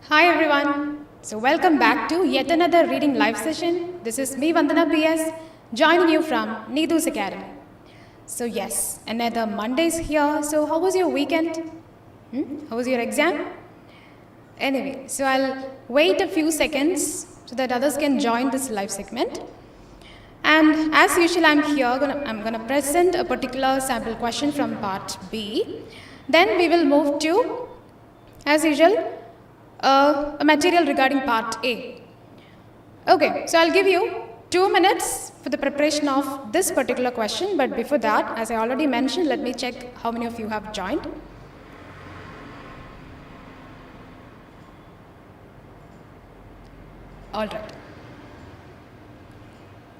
Hi everyone. So welcome back to yet another reading live session. This is me Vandana PS joining you from Needu's Academy. So yes, another Monday's here. So how was your weekend? How was your exam? Anyway, so I'll wait a few seconds so that others can join this live segment. And as usual, I'm gonna present a particular sample question from part B. Then we will move to, as usual, a material regarding part A. Okay, so I'll give you 2 minutes for the preparation of this particular question, but before that, as I already mentioned, let me check how many of you have joined. All right.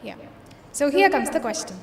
Yeah. So here comes the question.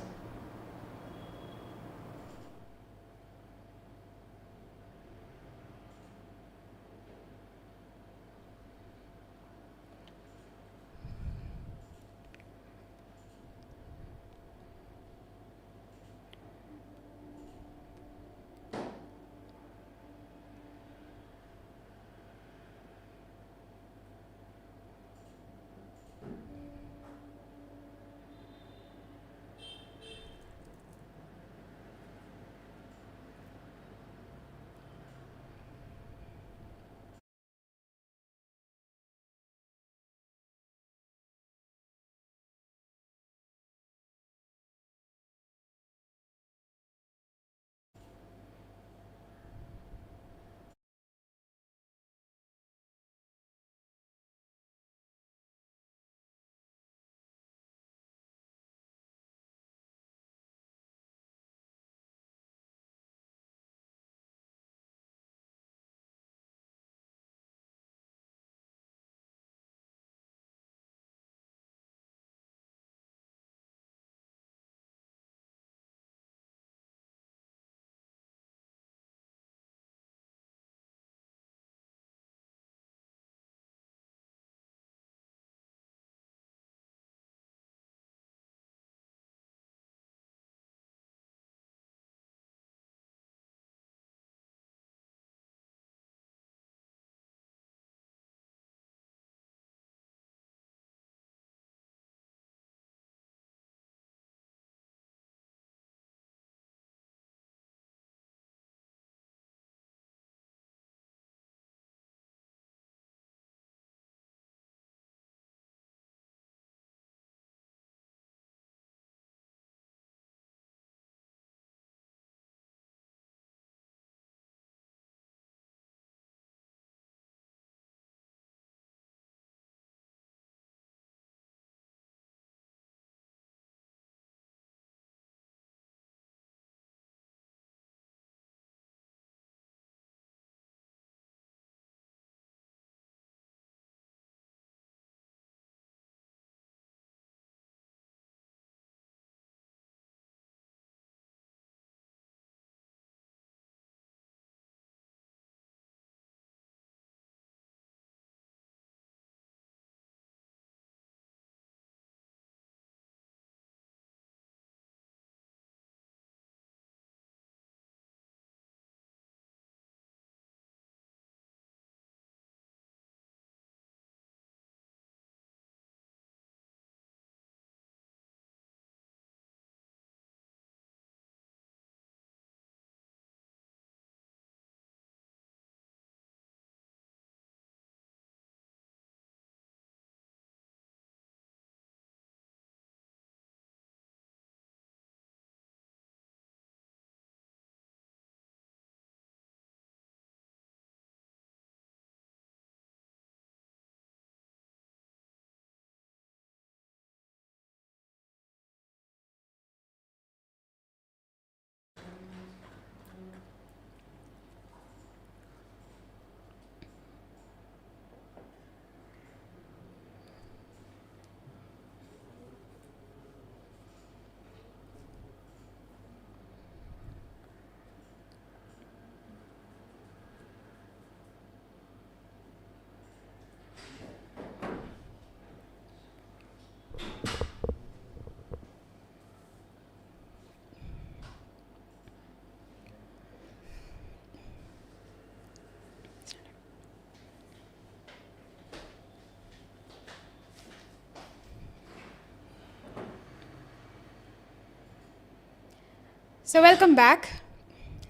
So welcome back.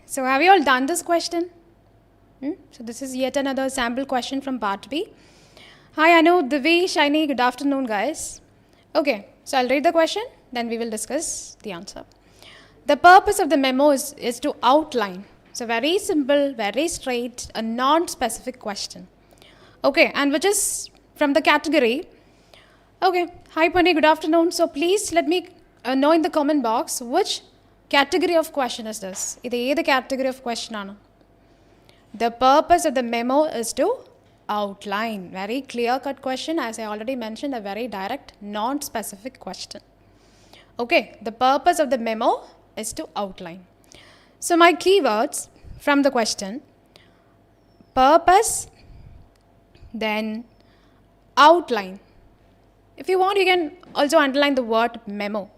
So have you all done this question? So this is yet another sample question from part B. Hi Anu, Divi, Shiny, good afternoon guys. Okay, so I'll read the question, then we will discuss the answer. The purpose of the memo is to outline. So very simple, very straight, a non-specific question. Okay, and which is from the category. Okay, hi Pani, good afternoon. So please let me know in the comment box which category of question is this. This is category of question. The purpose of the memo is to outline. Very clear-cut question, as I already mentioned, a very direct, non-specific question. Okay, the purpose of the memo is to outline. So my keywords from the question: purpose, then outline. If you want, you can also underline the word memo.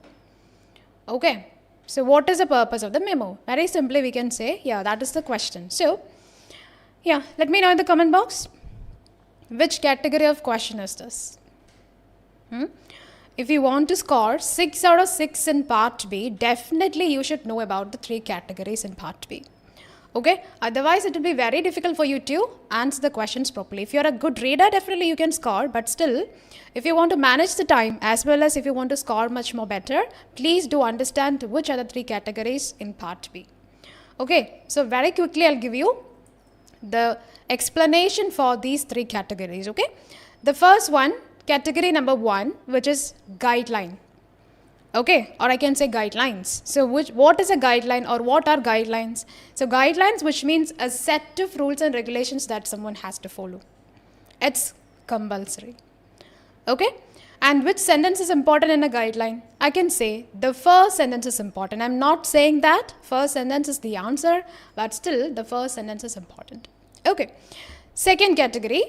Okay, so what is the purpose of the memo? Very simply we can say, yeah, that is the question. So, yeah, let me know in the comment box which category of question is this. If you want to score 6 out of 6 in part B, definitely you should know about the 3 categories in part B. Okay, otherwise it will be very difficult for you to answer the questions properly. If you're a good reader, definitely you can score, but still, if you want to manage the time as well as if you want to score much more better, please do understand which are the 3 categories in part B. Okay, so very quickly I'll give you the explanation for these 3 categories. Okay, the first one, category number 1, which is guideline. Okay, or I can say guidelines. So what is a guideline or what are guidelines? So guidelines, which means a set of rules and regulations that someone has to follow. It's compulsory. Okay, and which sentence is important in a guideline? I can say the first sentence is important. I'm not saying that first sentence is the answer, but still the first sentence is important. Okay, second category,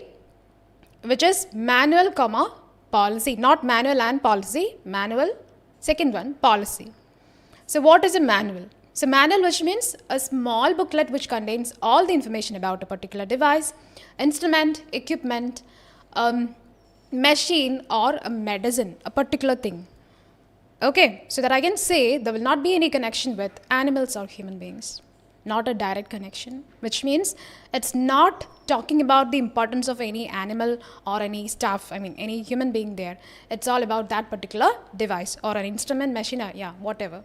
which is manual, policy. Not manual and policy, manual. Second one, policy. So what is a manual? So manual, which means a small booklet which contains all the information about a particular device, instrument, equipment, machine or a medicine, a particular thing. Okay, so that I can say there will not be any connection with animals or human beings. Not a direct connection, which means it's not talking about the importance of any animal or any stuff, any human being there. It's all about that particular device or an instrument, machine, whatever.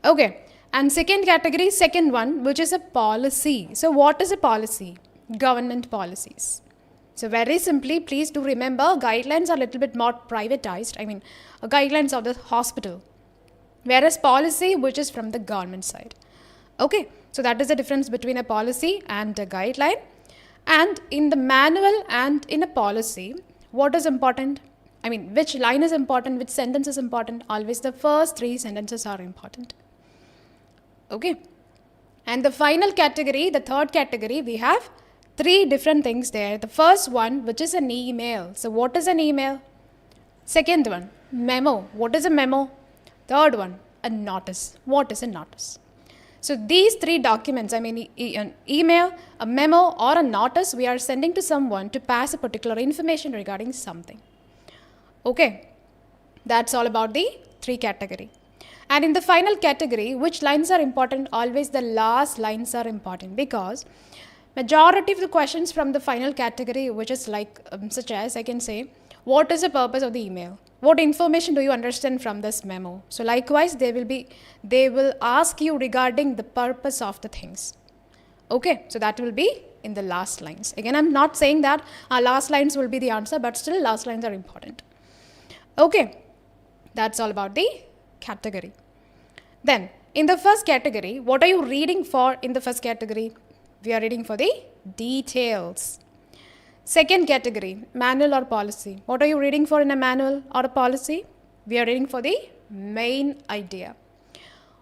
Okay, and second category, second one, which is a policy. So what is a policy? Government policies. So very simply, please do remember, guidelines are a little bit more privatized. Guidelines of the hospital, whereas policy, which is from the government side. Okay, so that is the difference between a policy and a guideline. And in the manual and in a policy, what is important? Which line is important, which sentence is important? Always the first 3 sentences are important. Okay, and the final category, the third category, we have 3 different things there. The first one, which is an email. So what is an email? Second one, memo. What is a memo? Third one, a notice. What is a notice? So these 3 documents, an email, a memo or a notice, we are sending to someone to pass a particular information regarding something. Okay, that's all about the 3 category. And in the final category, which lines are important? Always the last lines are important, because majority of the questions from the final category, which is like, such as I can say, what is the purpose of the email? What information do you understand from this memo? So likewise, they will ask you regarding the purpose of the things. Okay, so that will be in the last lines. Again, I'm not saying that our last lines will be the answer, but still last lines are important. Okay, that's all about the category. Then, in the first category, what are you reading for in the first category? We are reading for the details. Second category, manual or policy. What are you reading for in a manual or a policy? We are reading for the main idea.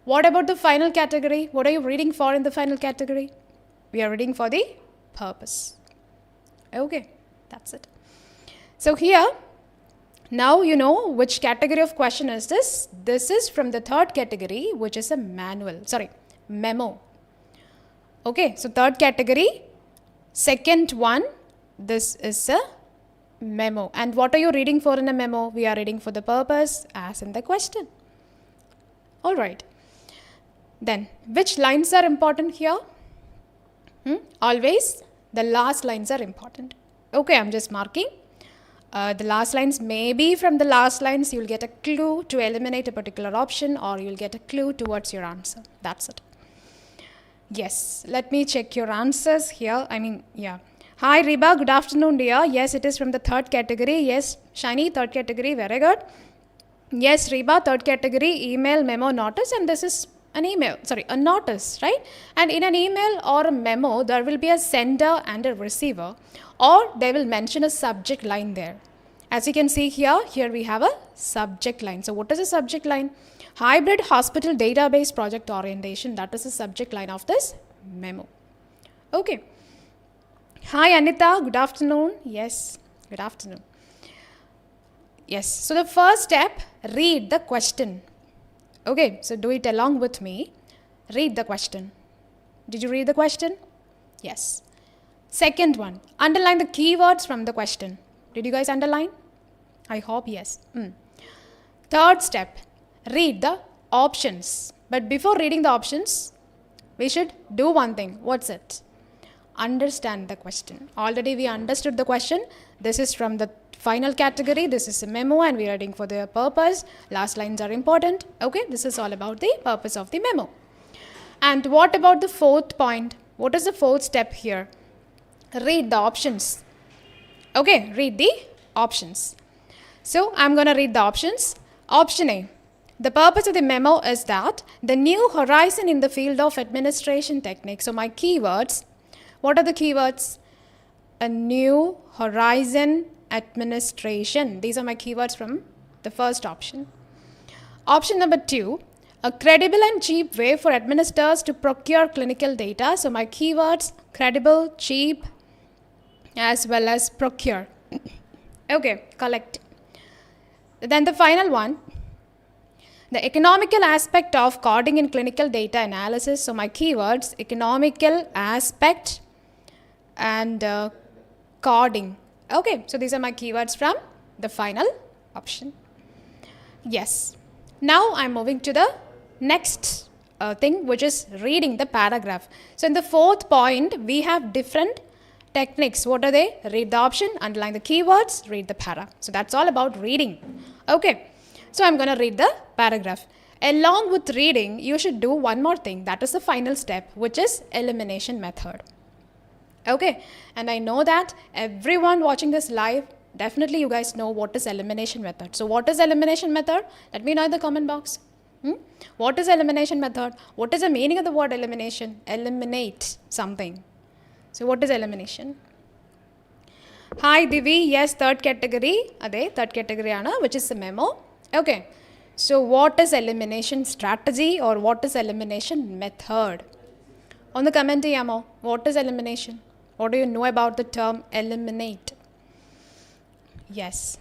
What about the final category? What are you reading for in the final category? We are reading for the purpose. Okay, that's it. So here, now you know which category of question is this. This is from the third category, which is a memo. Okay, so third category, second one, this is a memo. And what are you reading for in a memo? We are reading for the purpose as in the question. All right. Then, which lines are important here? Always the last lines are important. Okay, I'm just marking. The last lines, maybe from the last lines you'll get a clue to eliminate a particular option, or you'll get a clue towards your answer. That's it. Yes, let me check your answers here. Hi Reba, good afternoon dear. Yes, it is from the third category. Yes, Shiny, third category, very good. Yes, Reba, third category, email, memo, notice, and this is a notice, right? And in an email or a memo, there will be a sender and a receiver, or they will mention a subject line there. As you can see here we have a subject line. So what is a subject line? Hybrid Hospital Database Project Orientation. That is the subject line of this memo. Okay. Hi Anita, good afternoon. Yes, good afternoon. Yes, so the first step, read the question. Okay, so do it along with me. Read the question. Did you read the question? Yes. Second one, underline the keywords from the question. Did you guys underline? I hope yes. Third step, read the options. But before reading the options, we should do one thing. What's it? Understand the question. Already we understood the question. This is from the final category. This is a memo and we are reading for the purpose. Last lines are important. Okay, this is all about the purpose of the memo. And what about the fourth point? What is the fourth step here? Read the options. Okay, read the options. So I'm going to read the options. Option A. The purpose of the memo is that the new horizon in the field of administration techniques. So my keywords, what are the keywords? A new horizon administration. These are my keywords from the first option. Option number 2, a credible and cheap way for administrators to procure clinical data. So my keywords, credible, cheap, as well as procure. Okay, collect. Then the final one, the economical aspect of coding in clinical data analysis. So my keywords, economical aspect and coding. Okay, so these are my keywords from the final option. Yes. Now I'm moving to the next thing, which is reading the paragraph. So in the fourth point, we have different techniques. What are they? Read the option, underline the keywords, read the para. So that's all about reading. Okay. So I'm going to read the paragraph. Along with reading, you should do one more thing. That is the final step, which is elimination method. Okay. And I know that everyone watching this live, definitely you guys know what is elimination method. So what is elimination method? Let me know in the comment box. What is elimination method? What is the meaning of the word elimination? Eliminate something. So what is elimination? Hi Divi, yes, third category. Ade, third category ana, which is the memo. Okay. So what is elimination strategy or what is elimination method? On the comment yamo, what is elimination? What do you know about the term eliminate? Yes.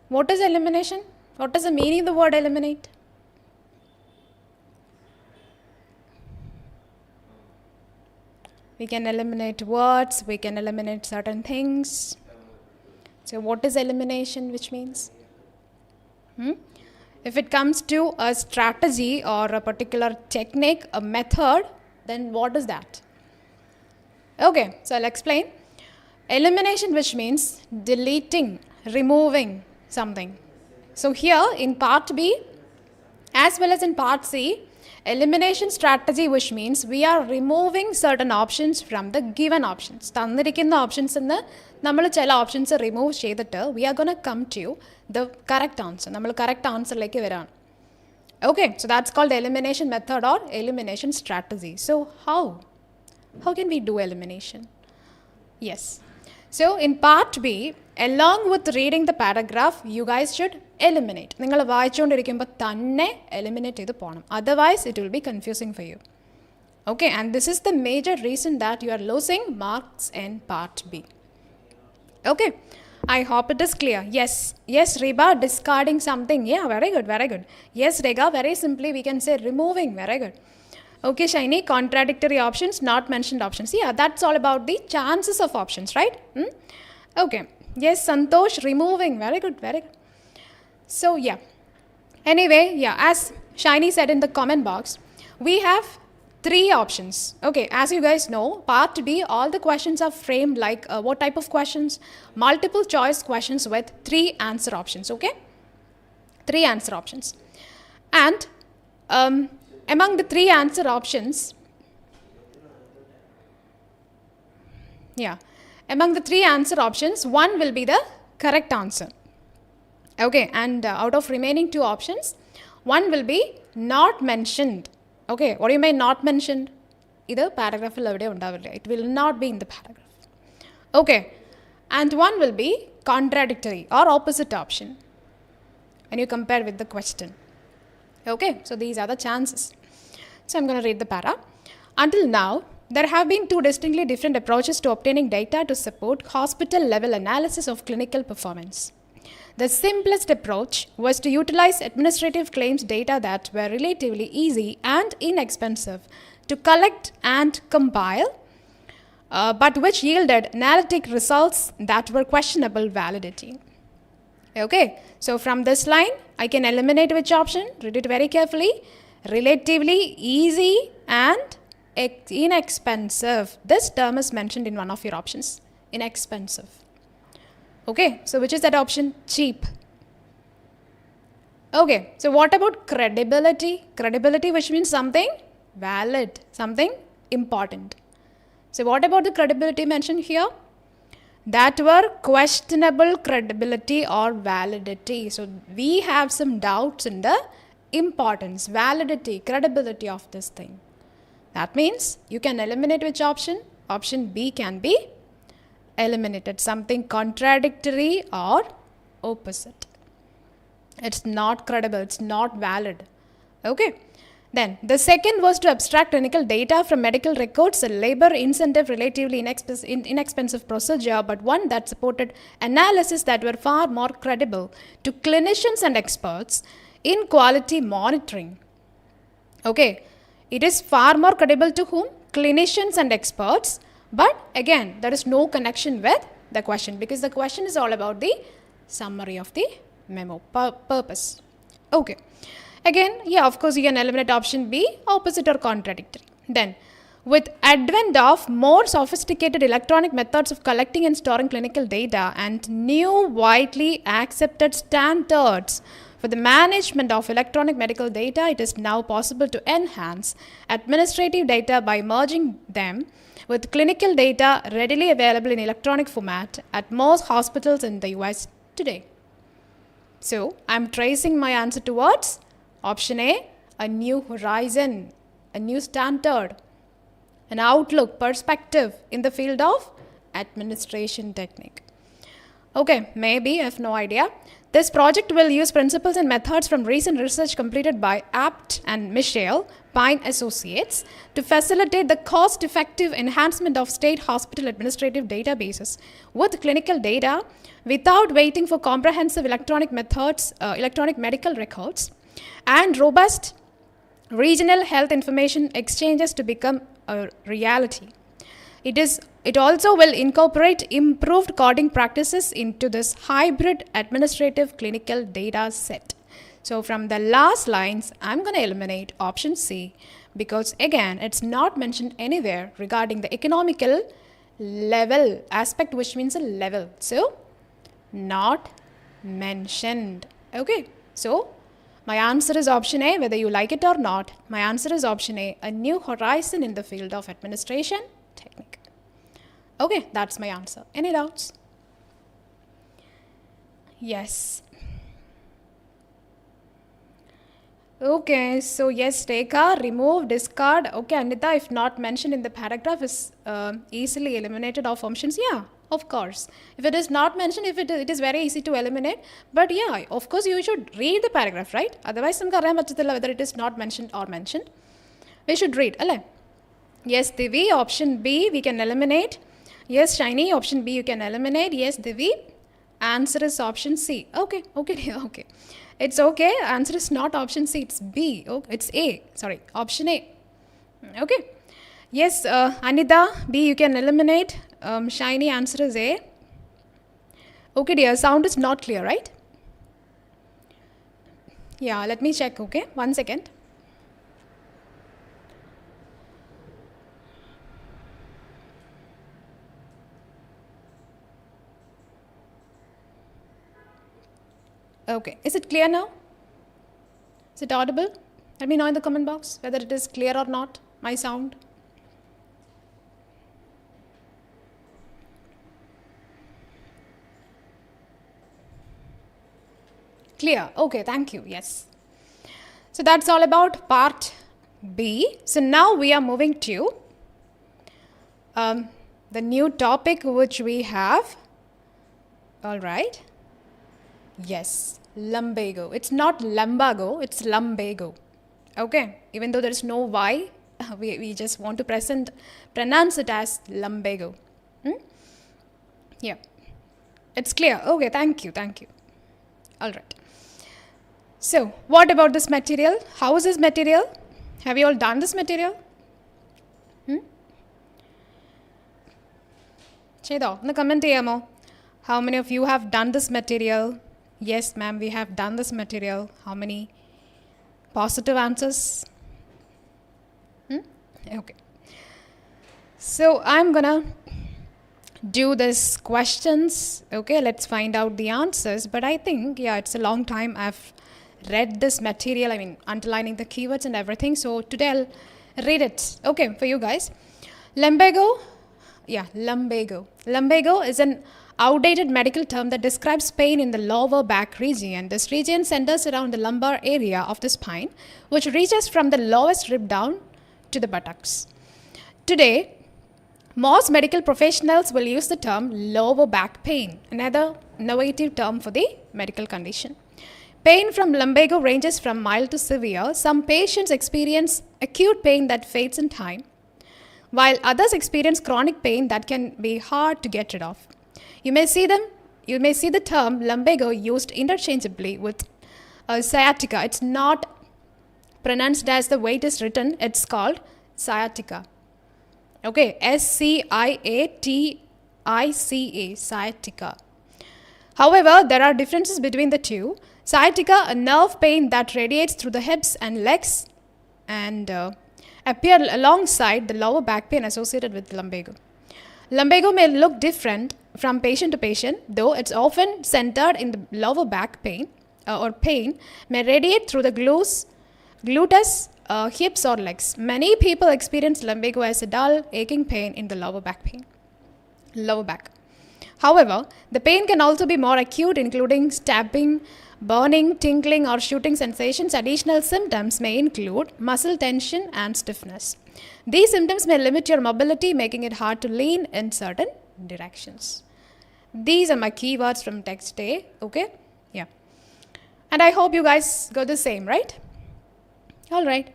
What is elimination? What is the meaning of the word eliminate? We can eliminate words, we can eliminate certain things. So what is elimination, which means? If it comes to a strategy or a particular technique, a method, then what is that? Okay, so I'll explain. Elimination, which means deleting, removing something. So here in part B, as well as in part C, elimination strategy, which means we are removing certain options from the given options. തന്നിരിക്കുന്ന options in the നമ്മൾ ചില options remove ചെയ്തിട്ട് we are going to come to the correct answer. നമ്മൾ correct answerലേക്ക് വരാണ്. Okay, so that's called elimination method or elimination strategy. So how can we do elimination? Yes. So in part B, along with reading the paragraph, you guys should eliminate. നിങ്ങൾ വായിച്ചുകൊണ്ടിരിക്കുമ്പോൾ തന്നെ eliminate ചെയ്ത് പോകണം. Otherwise, it will be confusing for you. Okay, and this is the major reason that you are losing marks in part B. Okay, I hope it is clear. Yes, Reba, discarding something. Yeah, very good. Yes, Rega, very simply we can say removing. Very good. Okay, Shiny, contradictory options, not mentioned options. Yeah, that's all about the chances of options, right? Okay. Yes, Santosh, removing. Very good. So, yeah. Anyway, yeah, as Shiny said in the comment box, we have three options. Okay, as you guys know, part B, all the questions are framed like what type of questions? Multiple choice questions with three answer options. Okay, three answer options. And among the three answer options, among the three answer options, one will be the correct answer. Okay, and out of remaining two options, one will be not mentioned. Okay, what do you mean not mentioned? Either paragraph it will not be in the paragraph. Okay, and one will be contradictory or opposite option when you compare with the question. Okay, so these are the chances. So I'm going to read the para. Until now, there have been two distinctly different approaches to obtaining data to support hospital level analysis of clinical performance. The simplest approach was to utilize administrative claims data that were relatively easy and inexpensive to collect and compile, but which yielded analytic results that were questionable validity. Okay, so from this line, I can eliminate which option? Read it very carefully. Relatively easy and inexpensive. This term is mentioned in one of your options. Inexpensive. Okay, so which is that option? Cheap. Okay, so what about credibility? Credibility, which means something valid, something important. So what about the credibility mentioned here? That were questionable credibility or validity. So we have some doubts in the importance, validity, credibility of this thing. That means you can eliminate which option? Option B can be eliminated. Something contradictory or opposite. It's not credible, it's not valid. Okay. Then the second was to abstract clinical data from medical records, a labor incentive relatively inexpensive procedure, but one that supported analysis that were far more credible to clinicians and experts in quality monitoring. Okay, it is far more credible to whom? Clinicians and experts, but again, there is no connection with the question because the question is all about the summary of the memo purpose. Okay. Again, yeah, of course, you can eliminate option B, opposite or contradictory. Then, with advent of more sophisticated electronic methods of collecting and storing clinical data and new widely accepted standards for the management of electronic medical data, it is now possible to enhance administrative data by merging them with clinical data readily available in electronic format at most hospitals in the US today. So, I am tracing my answer towards option A new horizon, a new standard, an outlook, perspective in the field of administration technique. Okay, maybe, I have no idea. This project will use principles and methods from recent research completed by Apt and Michelle Pine Associates to facilitate the cost-effective enhancement of state hospital administrative databases with clinical data without waiting for comprehensive electronic methods, electronic medical records, and robust regional health information exchanges to become a reality. It also will incorporate improved coding practices into this hybrid administrative clinical data set. So from the last lines, I'm going to eliminate option C because again, it's not mentioned anywhere regarding the economical level aspect, which means a level. So not mentioned. Okay, so my answer is option A, whether you like it or not. My answer is option A new horizon in the field of administration technique. Okay, that's my answer. Any doubts? Yes. Okay, so yes, take a, remove, discard. Okay, Anita, if not mentioned in the paragraph, is easily eliminated of options. Yeah, of course. If it is not mentioned, it is very easy to eliminate. But yeah, of course, you should read the paragraph, right? Otherwise, whether it is not mentioned or mentioned. We should read. Yes, Divi, option B, we can eliminate. Yes, Shiny, option B, you can eliminate. Yes, Divi, answer is option C. Okay. It's okay. Answer is not option C. It's B. Oh, it's A. Sorry, option A. Okay. Yes, Anita, B, you can eliminate. Shiny, answer is A. Okay, dear. Sound is not clear, right? Yeah, let me check, okay? 1 second. Okay, is it clear now? Is it audible? Let me know in the comment box whether it is clear or not, my sound. Clear. Okay, thank you. Yes. So that's all about part B. So now we are moving to the new topic which we have. All right. Yes, lumbago. It's not lumbago, it's lumbago. Okay, even though there is no Y, we just want to pronounce it as lumbago. Yeah, it's clear. Okay, thank you. All right. So, what about this material? How is this material? Have you all done this material? Chedo, in the comment cheyamo. How many of you have done this material? Yes, ma'am, we have done this material. How many positive answers? Okay. So I'm gonna do this questions. Okay, let's find out the answers. But I think, yeah, it's a long time I've read this material. I mean, underlining the keywords and everything. So today I'll read it. Okay, for you guys. Lumbago. Yeah, lumbago. Lumbago is an outdated medical term that describes pain in the lower back region. This region centers around the lumbar area of the spine, which reaches from the lowest rib down to the buttocks. Today, most medical professionals will use the term lower back pain, another innovative term for the medical condition. Pain from lumbago ranges from mild to severe. Some patients experience acute pain that fades in time, while others experience chronic pain that can be hard to get rid of. You may see the term lumbago used interchangeably with sciatica. It's not pronounced as the way it is written. It's called sciatica. Okay, S-C-I-A-T-I-C-A, sciatica. However, there are differences between the two. Sciatica, a nerve pain that radiates through the hips and legs and appear alongside the lower back pain associated with lumbago. Lumbago may look different from patient to patient, though it's often centered in the lower back pain or pain may radiate through the gluteus, hips or legs. Many people experience lumbago as a dull, aching pain in the lower back. However, the pain can also be more acute, including stabbing, burning, tingling or shooting sensations. Additional symptoms may include muscle tension and stiffness. These symptoms may limit your mobility, making it hard to lean in certain directions. These are my keywords from text A, okay? Yeah. And I hope you guys got the same, right? All right.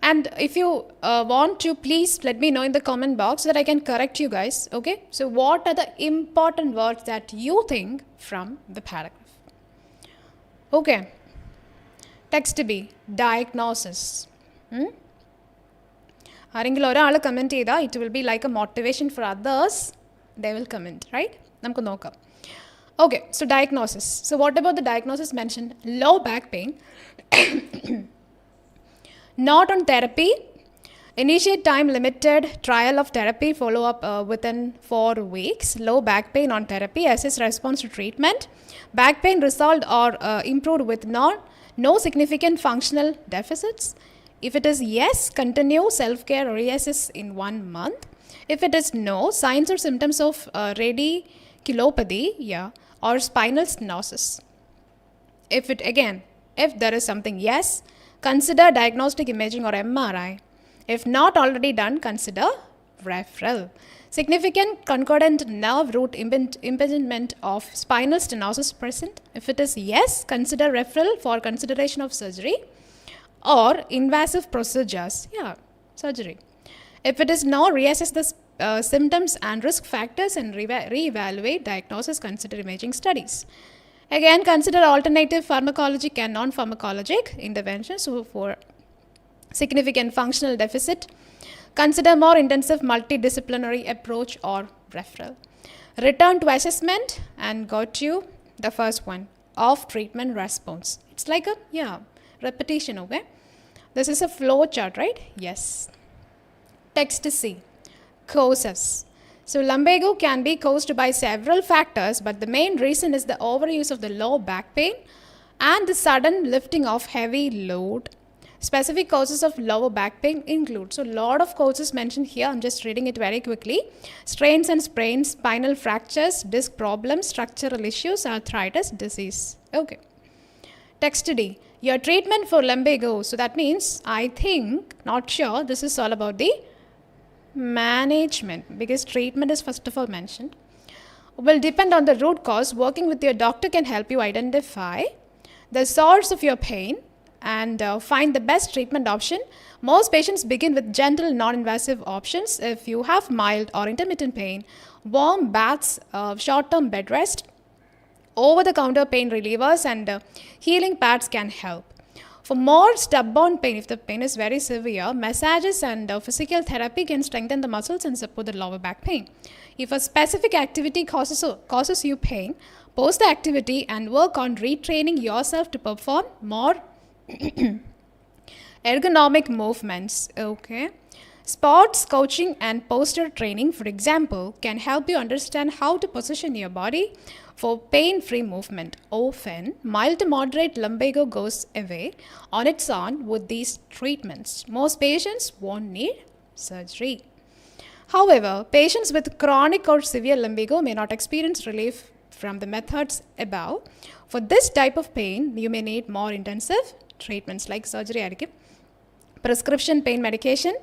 And if you want to, please let me know in the comment box so that I can correct you guys, okay? So what are the important words that you think from the paragraph? Okay. Text B, diagnosis. ആരെങ്കിലും ഒരാൾ comment ചെയ്താൽ it will be like a motivation for others they will comment right നമുക്ക് നോക്കാം okay so diagnosis so what about the diagnosis mention low back pain not on therapy, initiate time limited trial of therapy, follow up within 4 weeks. Low back pain on therapy, assess response to treatment. Back pain resolved or improved with no significant functional deficits. If it is yes, continue self-care, reassess in 1 month. If it is no, signs or symptoms of radiculopathy, or spinal stenosis. If there is something yes, consider diagnostic imaging or MRI. If not already done, consider referral. Significant concordant nerve root impingement of spinal stenosis present. If it is yes, consider referral for consideration of surgery or invasive procedures. Surgery. If it is no, reassess the symptoms and risk factors and reevaluate diagnosis, consider imaging studies. Again, consider alternative pharmacologic and non-pharmacologic interventions. So for significant functional deficit, consider more intensive multidisciplinary approach or referral. Return to assessment and go to the first one, of treatment response. It's like repetition, okay? This is a flow chart, right? Yes. Text C, causes. So lumbago can be caused by several factors, but the main reason is the overuse of the low back pain and the sudden lifting of heavy load. Specific causes of lower back pain include, so a lot of causes mentioned here, I'm just reading it very quickly. Strains and sprains, spinal fractures, disc problems, structural issues, arthritis, disease. Okay. Text D, your treatment for lumbago. So that means, I think, not sure, this is all about the management, because treatment is first of all mentioned. Will depend on the root cause. Working with your doctor can help you identify the source of your pain and find the best treatment option. Most patients begin with gentle, non-invasive options. If you have mild or intermittent pain, warm baths, short-term bed rest, over-the-counter pain relievers and healing pads can help. For more stubborn pain, if the pain is very severe, massages and physical therapy can strengthen the muscles and support the lower back pain. If a specific activity causes you pain, pause the activity and work on retraining yourself to perform more ergonomic movements. Okay. Sports coaching and posture training, for example, can help you understand how to position your body for pain-free movement. Often, mild to moderate lumbago goes away on its own with these treatments. Most patients won't need surgery. However, patients with chronic or severe lumbago may not experience relief from the methods above. For this type of pain, you may need more intensive treatments like surgery, prescription pain medication,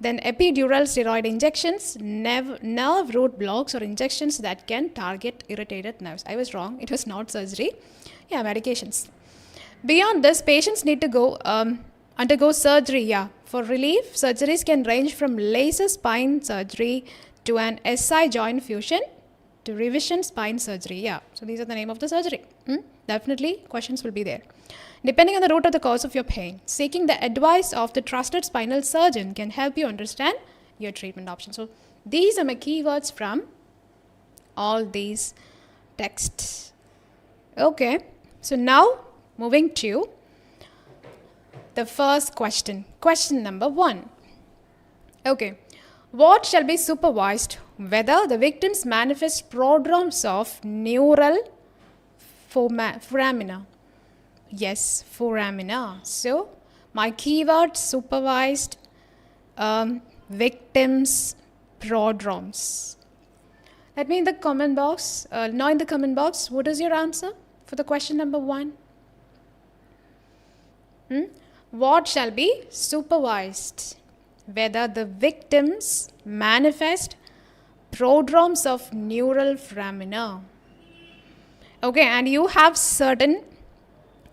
then epidural steroid injections, nerve root blocks or injections that can target irritated nerves. I was wrong. It was not surgery. Yeah, medications. Beyond this, patients need to undergo surgery. Yeah, for relief, surgeries can range from laser spine surgery to an SI joint fusion to revision spine surgery. Yeah, so these are the name of the surgery. Definitely, questions will be there. Depending on the root or the cause of your pain, seeking the advice of the trusted spinal surgeon can help you understand your treatment options. So these are my keywords from all these texts. Okay, so now moving to the first question. Question number 1. Okay, what shall be supervised? Whether the victims manifest prodromes of neural foramina. Yes, foramina. So, my keyword supervised, victims, prodromes. Let me in the comment box, now in the comment box, what is your answer for the question number 1? What shall be supervised? Whether the victims manifest prodromes of neural foramina. Okay, and you have certain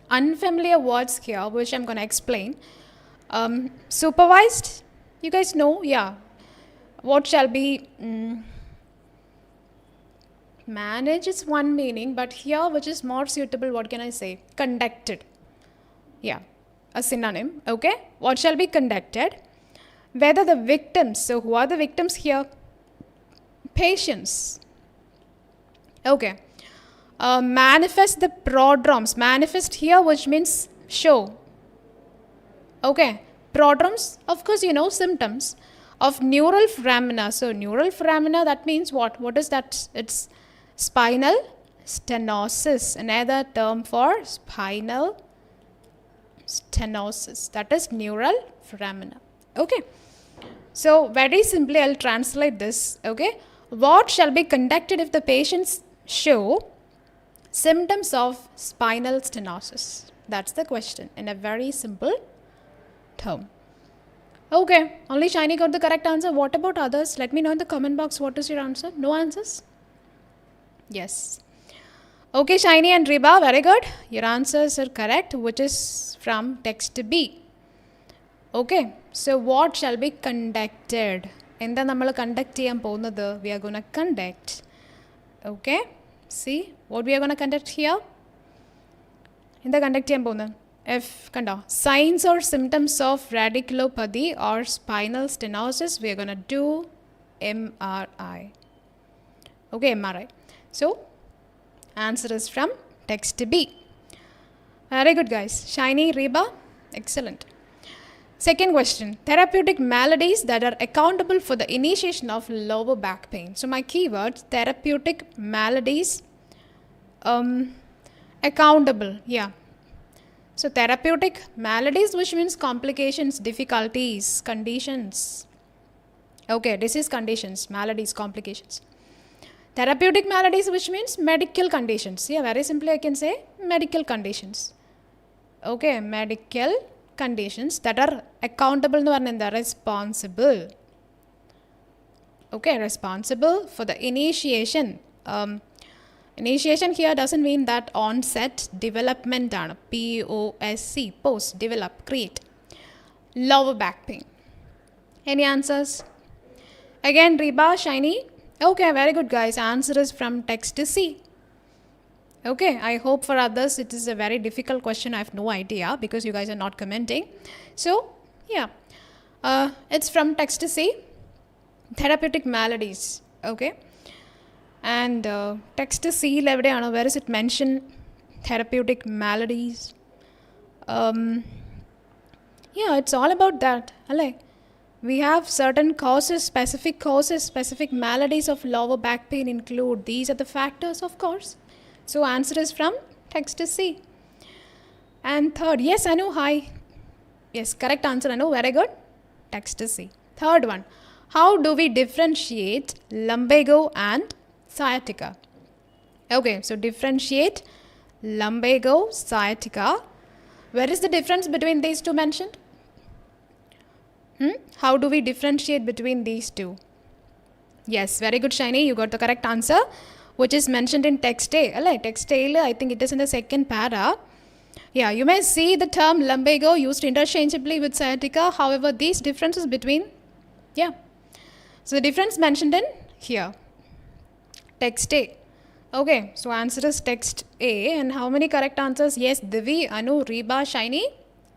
unfamiliar words here which I'm going to explain. Supervised, you guys know, yeah. What shall be manage is one meaning, but here which is more suitable, what can I say? Conducted. Yeah, a synonym. Okay, what shall be conducted? Whether the victims, so who are the victims here? Patients. Okay. Manifest the prodromes. Manifest here which means show. Okay. Prodromes, of course you know, symptoms of neural foramina. So neural foramina, that means what? What is that? It's spinal stenosis. Another term for spinal stenosis. That is neural foramina. Okay. So very simply I'll translate this. Okay. What shall be conducted if the patients show symptoms of spinal stenosis? That's the question in a very simple term. Okay, only Shiny got the correct answer. What about others? Let me know in the comment box what is your answer. No answers? Yes. Okay, Shiny and Riba, very good. Your answers are correct, which is from text B. Okay, so what shall be conducted? എന്താ നമ്മൾ conduct ചെയ്യാൻ പോകുന്നത്? We are going to conduct. Okay, see what we are going to conduct here. എന്താ conduct ചെയ്യാൻ പോകുന്നത്? If kanda signs or symptoms of radiculopathy or spinal stenosis, we are going to do MRI. Okay, MRI. So answer is from text B. Very good guys. Shiny, Reba, Excellent. Second question, therapeutic maladies that are accountable for the initiation of lower back pain. So my keywords, therapeutic maladies, accountable, yeah. So therapeutic maladies, which means complications, difficulties, conditions. Okay, disease conditions, maladies, complications. Therapeutic maladies, which means medical conditions. Yeah, very simply I can say medical conditions. Okay, medical conditions that are accountable എന്ന് പറഞ്ഞാൽ responsible. Okay, responsible for the initiation. Initiation here doesn't mean that onset, development ആണ്. POSC, post, develop, create. Lower back pain. Any answers? Again, Reba, Shiny. Okay, very good guys. Answer is from text C. Okay, I hope for others it is a very difficult question. I have no idea because you guys are not commenting. So, yeah, it's from text C. Therapeutic maladies. Okay, and text C level, where is it mentioned? Therapeutic maladies. Yeah, it's all about that. We have certain causes, specific maladies of lower back pain include. These are the factors, of course. So answer is from text C. And third, yes, Anu, hi. Yes, correct answer, Anu, very good. Text C. Third one, how do we differentiate lumbago and sciatica? Okay, so differentiate lumbago, sciatica. Where is the difference between these two mentioned? How do we differentiate between these two? Yes, very good, Shiny. You got the correct answer, which is mentioned in text A. Text A, I think it is in the second para. Yeah, you may see the term lumbago used interchangeably with sciatica. However, these differences between, yeah. So the difference mentioned in here, text A. Okay, so answer is text A. And how many correct answers? Yes, Divi, Anu, Reba, Shiny.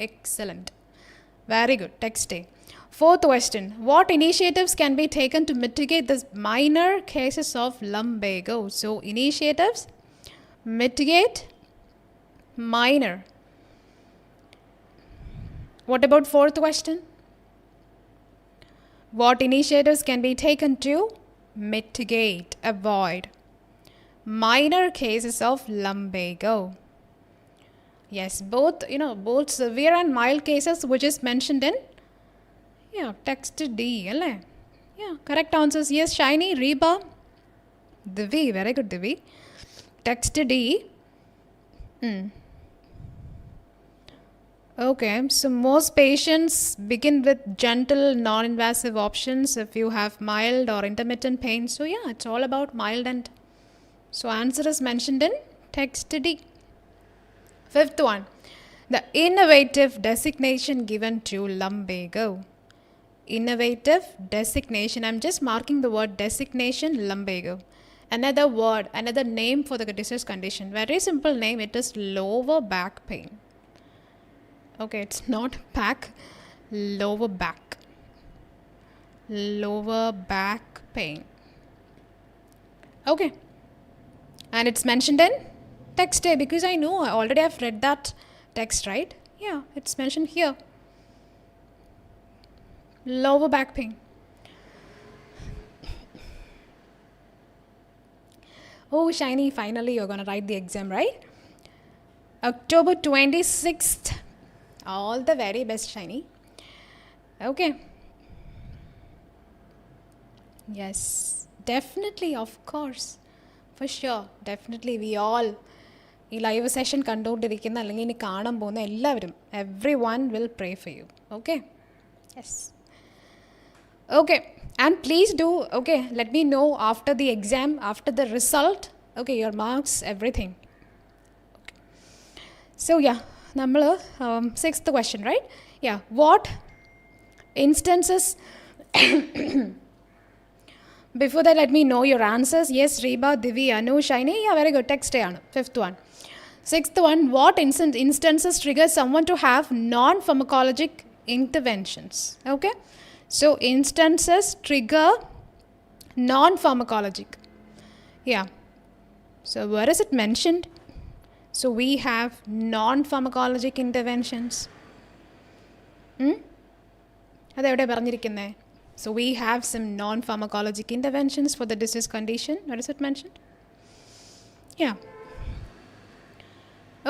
Excellent. Very good, text A. Fourth question, what initiatives can be taken to mitigate the minor cases of lumbago? So initiatives, mitigate, minor. What about fourth question? What initiatives can be taken to mitigate, avoid minor cases of lumbago? Yes, both severe and mild cases, which is mentioned in, yeah, text D. Yeah, correct answers. Yes, Shiny, Reba, Divi, very good, Divi. Text D. Okay, so most patients begin with gentle, non-invasive options if you have mild or intermittent pain. So yeah, it's all about mild and. So answer is mentioned in text D. Fifth one, the innovative designation given to lumbago. Innovative designation. I'm just marking the word designation, lumbago. Another word, another name for the disease condition. Very simple name. It is lower back pain. Okay, it's not back, lower back. Lower back pain. Okay. And it's mentioned in text A because I know I already have read that text, right? Yeah, it's mentioned here. Lower back pain. Oh, Shiny, finally you're going to write the exam, right? October 26th. All the very best, Shiny. Okay. Yes, definitely, of course. For sure, definitely we all ഈ live session കണ്ടുകൊണ്ടിരിക്കുന്ന അല്ലെങ്കിൽ ഇനി കാണാൻ പോകുന്ന എല്ലാവരും everyone will pray for you. Okay? Yes. Okay, and please do, okay, let me know after the exam, after the result, okay, your marks, everything. Okay. So yeah, നമ്മൾ sixth question, right? Yeah, what instances, before that let me know your answers. Yes, Reba, Divi, Anu, Shiny, yeah, very good, text A anu. Fifth one. Sixth one, what instances trigger someone to have non-pharmacologic interventions? Okay, so instances trigger non-pharmacologic. Yeah, so where is it mentioned? So we have non-pharmacologic interventions. അതെവിടെ പറഞ്ഞിരിക്കുന്നത്? So we have some non-pharmacologic interventions for the disease condition. What is it mentioned? Yeah.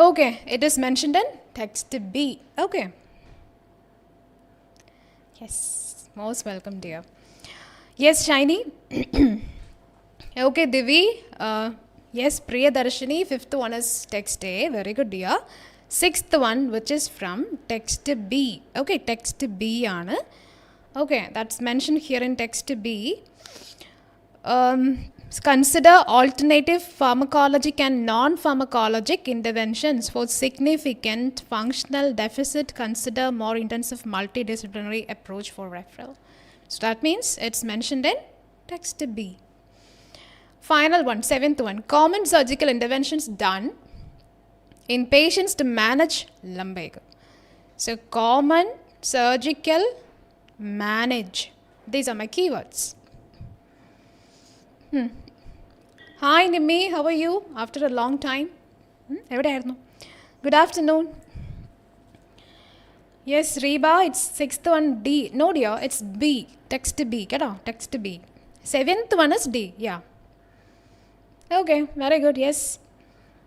Okay, it is mentioned in text B. Okay. Yes, most welcome, dear. Yes, Shiny. Okay, Divi. Yes, Priyadarshini. Fifth one is text A. Very good, dear. Sixth one, which is from text B. Okay, text B. Okay, that's mentioned here in text B. Consider alternative pharmacologic and non-pharmacologic interventions for significant functional deficit. Consider more intensive multidisciplinary approach for referral. So that means it's mentioned in text B. Final one, seventh one. Common surgical interventions done in patients to manage lumbago. So common surgical manage. These are my keywords. Hi Nimi, how are you? After a long time. Good afternoon. Yes, Reba, it's sixth one D. No dear, it's B. Text B. Get on, text B. Seventh one is D. Yeah. Okay, very good. Yes.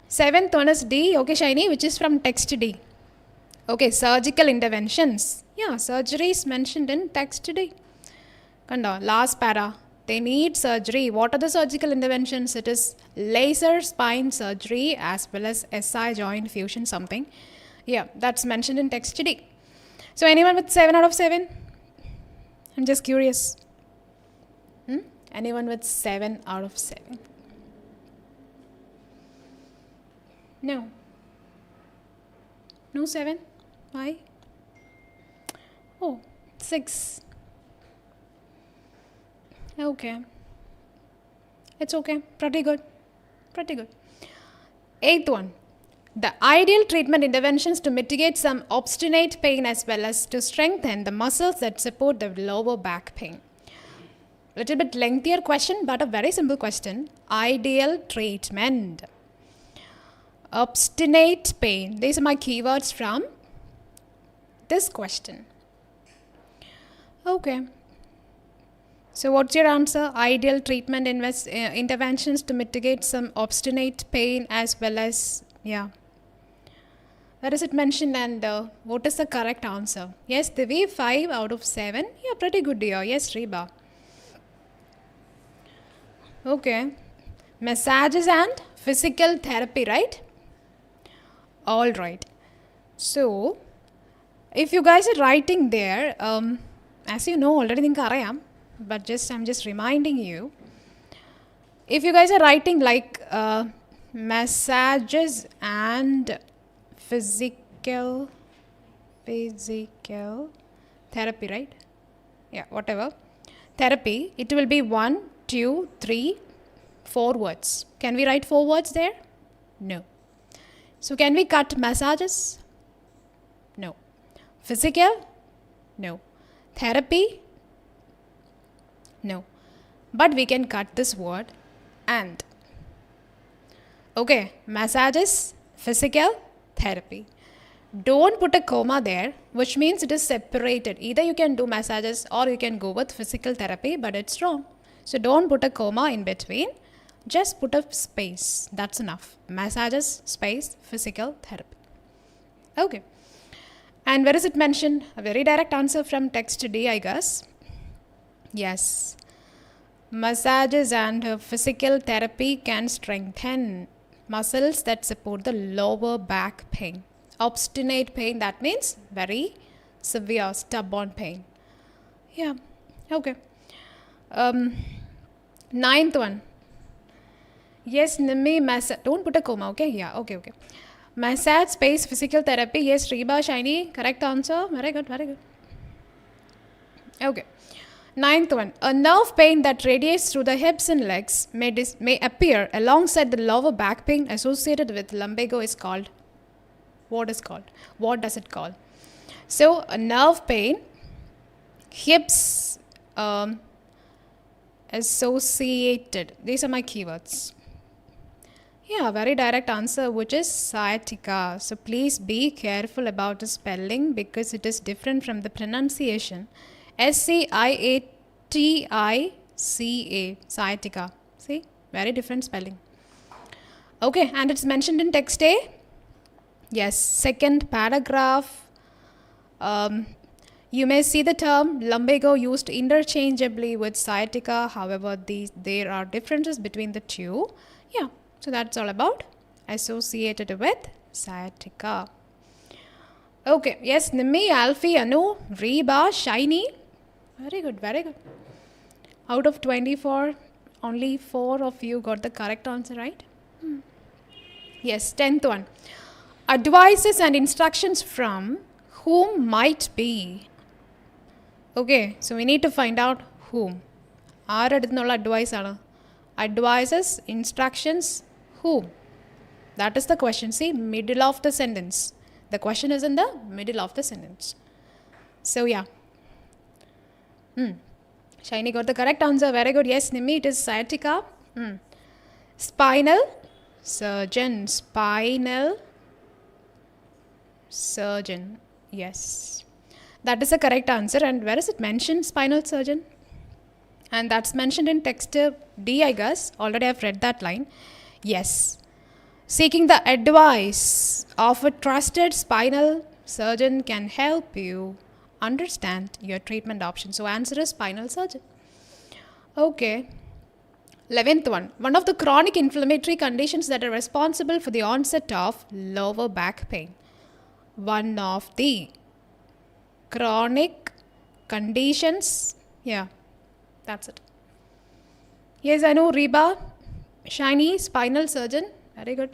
Seventh one is D. Okay, Shiny, which is from text D. Okay, surgical interventions. Yeah, surgery is mentioned in text D. Kanda, last para. They need surgery. What are the surgical interventions? It is laser spine surgery as well as SI joint fusion something. Yeah, that's mentioned in text D. So anyone with 7 out of 7? I'm just curious. Anyone with 7 out of 7? No. No 7? Why? Oh, 6. Okay. It's okay. Pretty good. Pretty good. Eighth one. The ideal treatment interventions to mitigate some obstinate pain as well as to strengthen the muscles that support the lower back pain. Little bit lengthier question, but a very simple question. Ideal treatment. Obstinate pain. These are my keywords from this question. Okay. So what's your answer? Ideal treatment interventions to mitigate some obstinate pain as well as, yeah. Where is it mentioned and what is the correct answer? Yes, Divi, 5 out of 7. Yeah, pretty good, dear. Yes, Reba. Okay. Massages and physical therapy, right? All right. So, if you guys are writing there, as you know already, but I'm just reminding you. If you guys are writing like massages and physical therapy, right? Yeah, whatever. Therapy, it will be 1, 2, 3, 4 words. Can we write 4 words there? No. So can we cut massages? No. Physical? No. Therapy? No. But we can cut this word and. Okay, massages, physical, therapy. Don't put a comma there, which means it is separated. Either you can do massages or you can go with physical therapy, but it's wrong. So don't put a comma in between. Just put a space. That's enough. Massages, space, physical therapy. Okay. And where is it mentioned? A very direct answer from text D, I guess. Yes. Massages and physical therapy can strengthen muscles that support the lower back pain. Obstinate pain, that means very severe, stubborn pain. Yeah. Okay. Ninth one. Yes, Nimi, massage. Don't put a comma, okay? Yeah, okay. Massage, space, physical therapy. Yes, Reba, Shiny. Correct answer. Very good. Okay. Ninth one. A nerve pain that radiates through the hips and legs may appear alongside the lower back pain associated with lumbago is called. What does it call? So, a nerve pain, hips, associated. These are my keywords. Yeah, very direct answer, which is sciatica. So please be careful about the spelling because it is different from the pronunciation. Sciatica, sciatica. See, very different spelling. Okay, and it's mentioned in text A. Yes, second paragraph. You may see the term lumbago used interchangeably with sciatica. However, there are differences between the two. Yeah, so that's all about associated with sciatica. Okay, yes, Nimi, Alfie, Anu, Reba, Shiny. Very good, very good. Out of 24, only 4 of you got the correct answer, right? Yes, 10th one. Advices and instructions from whom might be. Okay, so we need to find out whom. ആരടുത്തുനിന്നുള്ള advice ആണ്. Advices, instructions, whom? That is the question. See, middle of the sentence. The question is in the middle of the sentence. So yeah. Shiny got the correct answer. Very good. Yes, Nimi, it is sciatica. Spinal surgeon. Spinal surgeon. Yes. That is the correct answer. And where is it mentioned, spinal surgeon? And that's mentioned in text D, I guess. Already I've read that line. Yes. Seeking the advice of a trusted spinal surgeon can help you understand your treatment options. So answer is spinal surgeon. Okay. 11th one. One of the chronic inflammatory conditions that are responsible for the onset of lower back pain. One of the chronic conditions. Yeah, that's it. Yes, I know Reba. Shiny, spinal surgeon. Very good.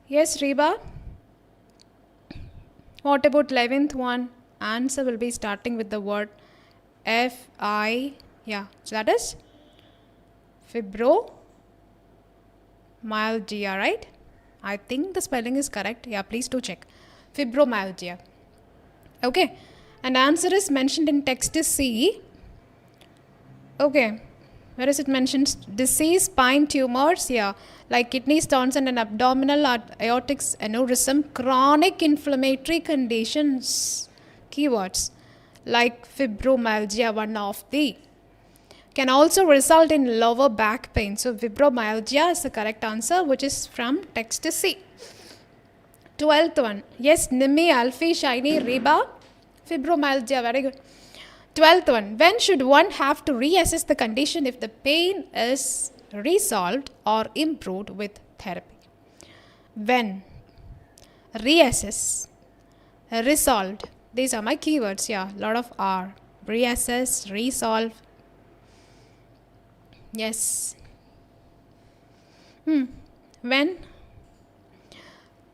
Yes, Reba. What about 11th one? Answer will be starting with the word F-I. Yeah, so that is fibromyalgia, right? I think the spelling is correct. Yeah, please do check. Fibromyalgia. Okay. And answer is mentioned in text C. Okay. Where is it mentioned? Disease, spine tumors, yeah, like kidney stones and an abdominal aortic aneurysm, chronic inflammatory conditions, keywords, like fibromyalgia, one of the, can also result in lower back pain. So fibromyalgia is the correct answer, which is from text C. 12th one. Yes, Nimi, Alfie, Shiny, Reba. Fibromyalgia, very good. 12th one. When should one have to reassess the condition if the pain is resolved or improved with therapy? When? Reassess. Resolved. These are my keywords. Yeah, a lot of R. Reassess, resolve. Yes. When?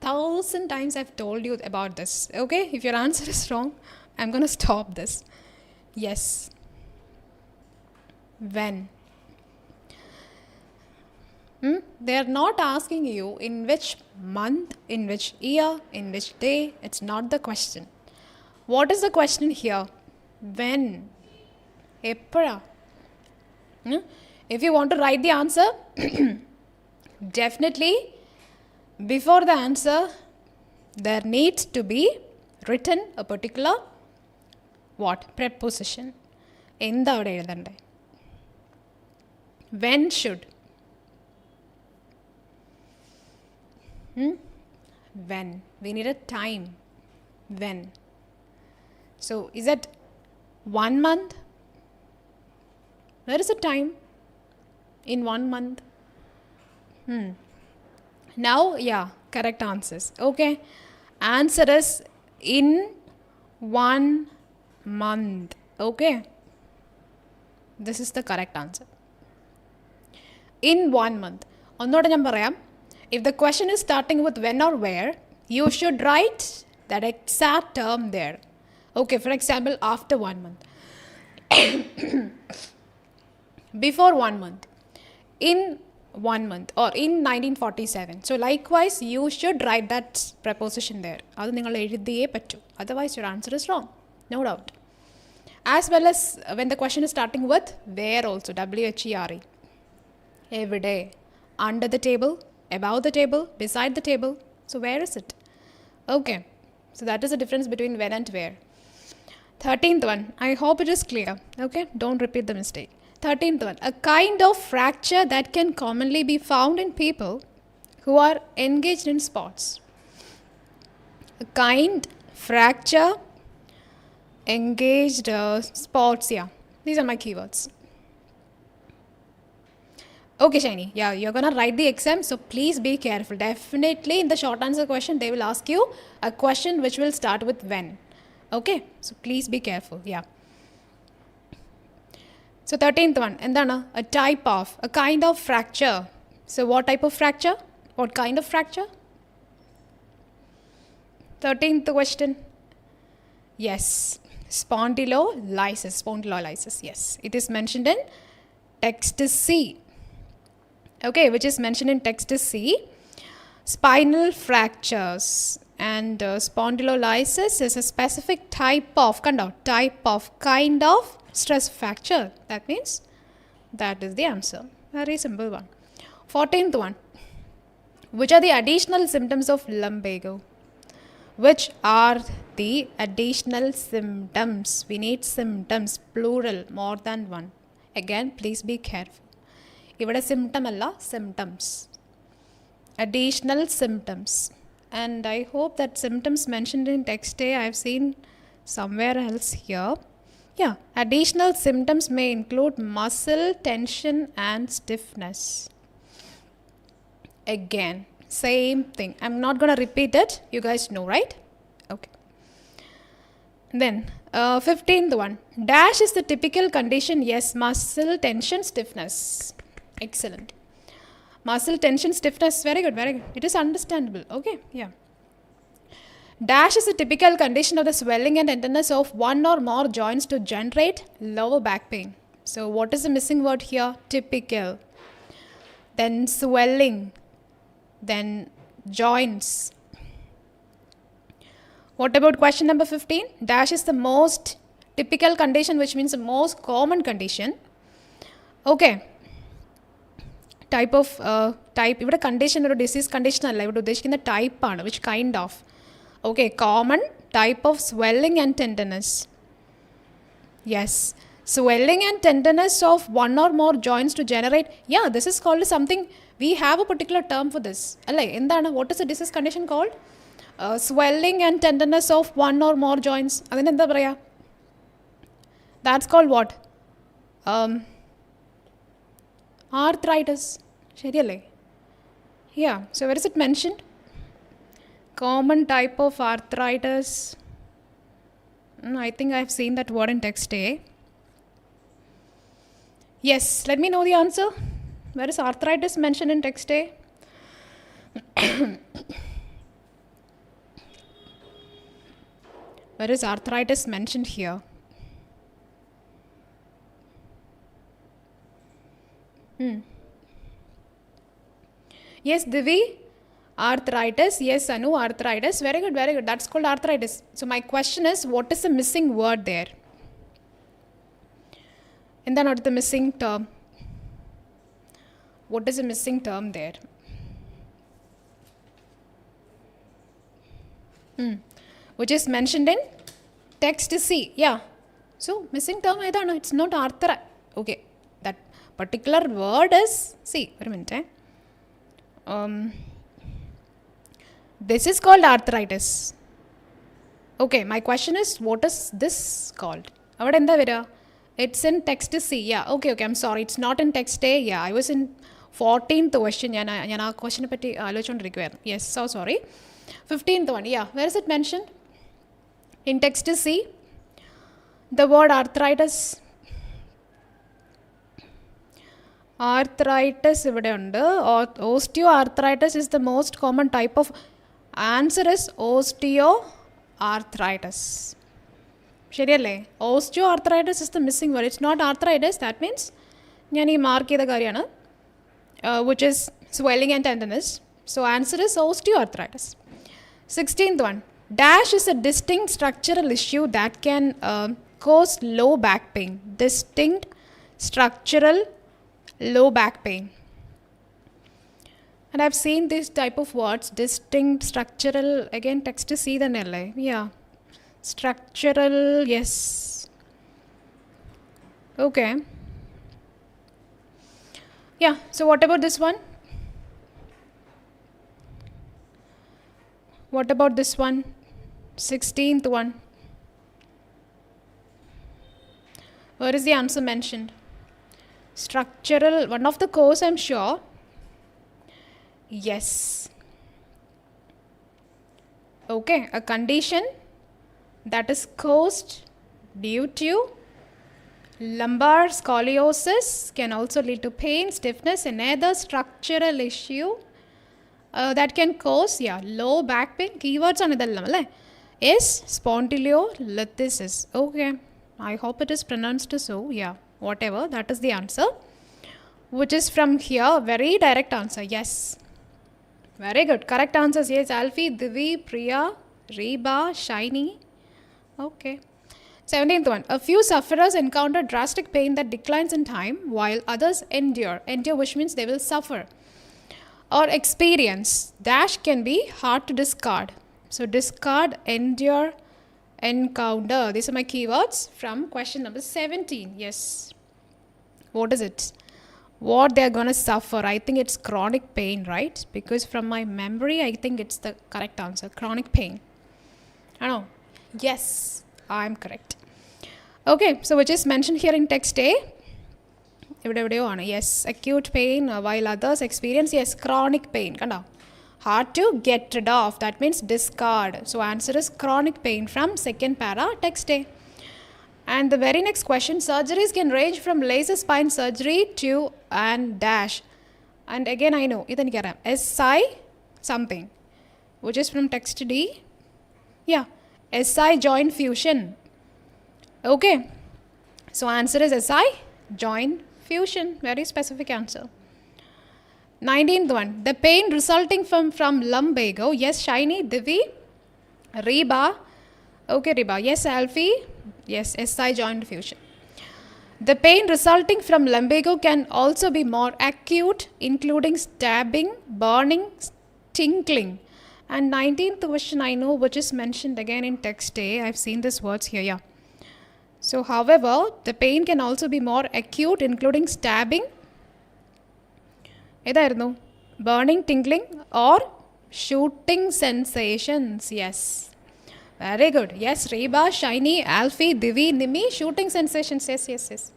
1,000 times I've told you about this. Okay, if your answer is wrong, I'm going to stop this. Yes. When? They are not asking you in which month, in which year, in which day. It's not the question. What is the question here? When? Eppara? If you want to write the answer, definitely before the answer, there needs to be written a particular what? Preposition. എന്താ അവിടെ എഴുതണ്ടേ? When should? When? We need a time. When? So, is it 1 month? Where is the time? In 1 month? Now, yeah, correct answers. Okay. Answer is in 1 month. Okay. This is the correct answer. In 1 month. ഒന്നോടെ ഞാൻ പറയാം. If the question is starting with when or where, you should write that exact term there. Okay, for example, after 1 month. Before 1 month. In 1 month or in 1947. So likewise, you should write that preposition there. അത് നിങ്ങൾ എഴുതിയേ പറ്റൂ. Otherwise, your answer is wrong. No doubt. As well as when the question is starting with where also, W-H-E-R-E. Every day. Under the table, above the table, beside the table. So where is it? Okay, so that is the difference between when and where. 13th one, I hope it is clear. Okay, don't repeat the mistake. 13th one, a kind of fracture that can commonly be found in people who are engaged in sports. A kind, fracture, engaged, sports, yeah. These are my keywords. Okay, Shiny. Yeah, you're gonna write the exam, so please be careful. Definitely in the short answer question, they will ask you a question which will start with when. Okay, so please be careful. Yeah. So 13th one, endana? A type of, a kind of fracture. So what type of fracture? What kind of fracture? 13th question. Yes, spondylolysis. Yes, it is mentioned in text C. Okay, which is mentioned in text C. Spinal fractures and spondylolysis is a specific type of kind of stress fracture. That means that is the answer. Very simple one. 14th one. Which are the additional symptoms of lumbago? Which are the additional symptoms? We need symptoms, plural, more than one. Again, please be careful. ഇവിടെ symptom അല്ല, symptoms. Additional symptoms. And I hope that symptoms mentioned in text A I have seen somewhere else here. Yeah, additional symptoms may include muscle tension and stiffness. Again, same thing. I'm not going to repeat it. You guys know, right? Okay. Then 15th one. Dash is the typical condition. Yes, muscle tension, stiffness. Excellent. Muscle tension, stiffness. Very good, very good. It is understandable. Okay, yeah. Dash is a typical condition of the swelling and tenderness of one or more joints to generate lower back pain. So what is the missing word here? Typical. Then swelling. Then joints. What about question number 15? Dash is the most typical condition, which means the most common condition. Okay. Type of ഇവിടെ condition ഒരു disease condition അല്ല, ഇവിടെ ഉദ്ദേശിക്കുന്ന ടൈപ്പാണ്. Which kind of? Okay, common type of swelling and tenderness. Yes, swelling and tenderness of one or more joints to generate. Yeah, this is called something. We have a particular term for this. Alle, endana? What is the disease condition called? Swelling and tenderness of one or more joints. Adine endha paraya? That's called what? Arthritis. ശരിയല്ലേ? Yeah, so where is it mentioned? Common type of arthritis. I think I've seen that word in text A. Yes, let me know the answer. Where is arthritis mentioned in text A? Where is arthritis mentioned here? Yes, Divi, arthritis. Yes, Anu, arthritis. Very good, very good. That's called arthritis. So my question is, what is the missing word there? And then what is the missing term? What is the missing term there? Which is mentioned in text C. Yeah. So missing term edana? It's not arthritis. Okay. That particular word is, see, wait a minute. This is called arthritis. Okay, my question is, what is this called? Avada endha vera? It's in text C. Yeah, okay, I'm sorry. It's not in text A. Yeah, I was in 14th question. ഞാൻ ആ ക്വസ്റ്റിനെ പറ്റി ആലോചിച്ചുകൊണ്ടിരിക്കുകയായിരുന്നു. Yes, so sorry. 15th one. Yeah, where is it mentioned? In text C, the word arthritis. Arthritis ഇവിടെ ഉണ്ട്. Osteoarthritis is the most common type of. Answer is osteoarthritis. ശരിയല്ലേ? Osteoarthritis is the missing word. It's not arthritis. That means ഞാൻ ഈ mark ചെയ്ത കാര്യമാണ്, which is swelling and tenderness. So answer is osteoarthritis. 16th one. Dash is a distinct structural issue that can cause low back pain. Distinct structural low back pain. And I've seen this type of words, distinct, structural, again text to see the nelle. Yeah. Structural, yes. Okay. Yeah, so what about this one? What about this one? 16th one. Where is the answer mentioned? Structural, one of the cause, I'm sure. Yes. Okay, a condition that is caused due to lumbar scoliosis can also lead to pain, stiffness, and other structural issue that can cause low back pain. Keywords on idallam is spondylolisthesis. Okay, I hope it is pronounced so. Yeah, whatever, that is the answer, which is from here. Very direct answer. Yes, very good. Correct answers. Yes, Alfie, Divi, Priya, Reba, Shiny. Okay. 17th one. A few sufferers encounter drastic pain that declines in time while others endure. Endure, which means they will suffer or experience. Dash can be hard to discard. So discard, endure, encounter. These are my keywords from question number 17. Yes. What is it? What they are going to suffer? I think it's chronic pain, right? Because from my memory, I think it's the correct answer. Chronic pain. I know. Yes, I'm correct. Okay, so which is mentioned here in text A. Yes, acute pain while others experience, yes, chronic pain. Hard to get rid of. That means discard. So answer is chronic pain from second para, text A. And the very next question, surgeries can range from laser spine surgery to and dash. And again, I know, SI something, which is from text D. Yeah, SI joint fusion. Okay, so answer is SI joint fusion. Very specific answer. 19th one, the pain resulting from lumbago. Yes, Shiny, Divi, Reba. Okay, Reba. Yes, Alfie. Yes, SI joint fusion. The pain resulting from lumbago can also be more acute, including stabbing, burning, tingling. And 19th question I know, which is mentioned again in text A. I've seen these words here, yeah. So, however, the pain can also be more acute, including stabbing, burning, tingling, or shooting sensations. Yes. Very good. Yes, Reba, Shiny, Alfie, Divi, Nimi, shooting sensations. Yes.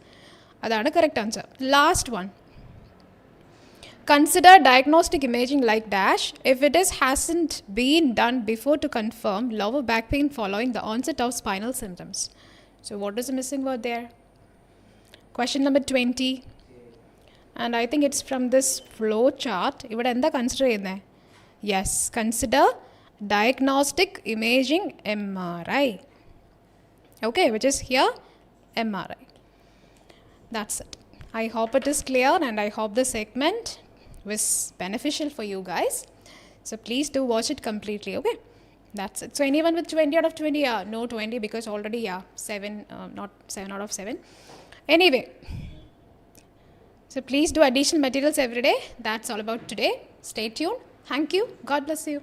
That's the correct answer. Last one. Consider diagnostic imaging like dash if it hasn't been done before to confirm lower back pain following the onset of spinal symptoms. So what is the missing word there? Question number 20. And I think it's from this flow chart. Consider yes, consider diagnostic imaging MRI. Okay, which is here MRI. That's it. I hope it is clear and I hope the segment was beneficial for you guys. So please do watch it completely, okay? That's it. So anyone with 20 out of 20? Yeah, no 20 because already, 7, not 7 out of 7. Anyway, so please do additional materials every day. That's all about today. Stay tuned. Thank you. God bless you.